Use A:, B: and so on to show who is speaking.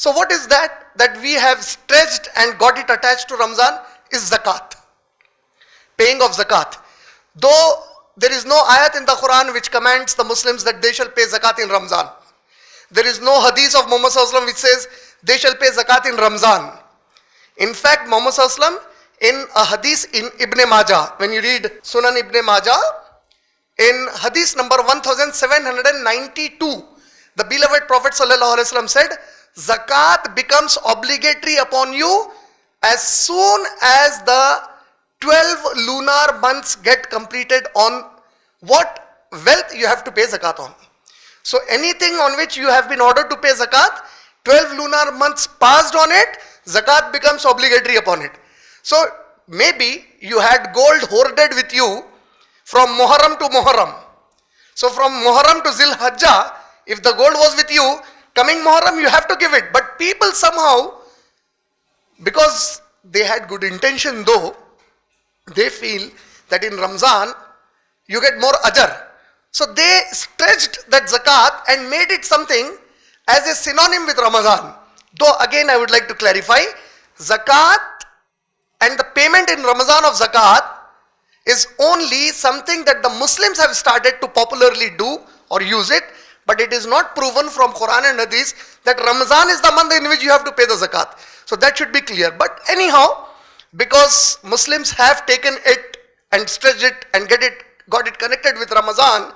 A: So what is that we have stretched and got it attached to Ramzan is zakat. Paying of zakat. Though there is no ayat in the Quran which commands the Muslims that they shall pay zakat in Ramzan. There is no hadith of Muhammad Sallallahu Alaihi Wasallam which says they shall pay zakat in Ramzan. In fact, Muhammad Sallallahu Alaihi Wasallam in a hadith in Ibn Majah, when you read Sunan Ibn Majah, in hadith number 1792, the beloved Prophet Sallallahu Alaihi Wasallam said, zakat becomes obligatory upon you as soon as the 12 lunar months get completed on what wealth you have to pay zakat on. So anything on which you have been ordered to pay zakat, 12 lunar months passed on it, zakat becomes obligatory upon it. So maybe you had gold hoarded with you from Muharram to Muharram. So from Muharram to Zil Hajjah, if the gold was with you, coming Muharram you have to give it. But people somehow, because they had good intention though, they feel that in Ramzan you get more ajr. So they stretched that zakat and made it something as a synonym with Ramadan. Though again I would like to clarify, zakat and the payment in Ramadan of zakat is only something that the Muslims have started to popularly do or use it, but it is not proven from Quran and Hadith that Ramadan is the month in which you have to pay the zakat. So that should be clear. But anyhow, because Muslims have taken it and stretched it and got it connected with Ramadan,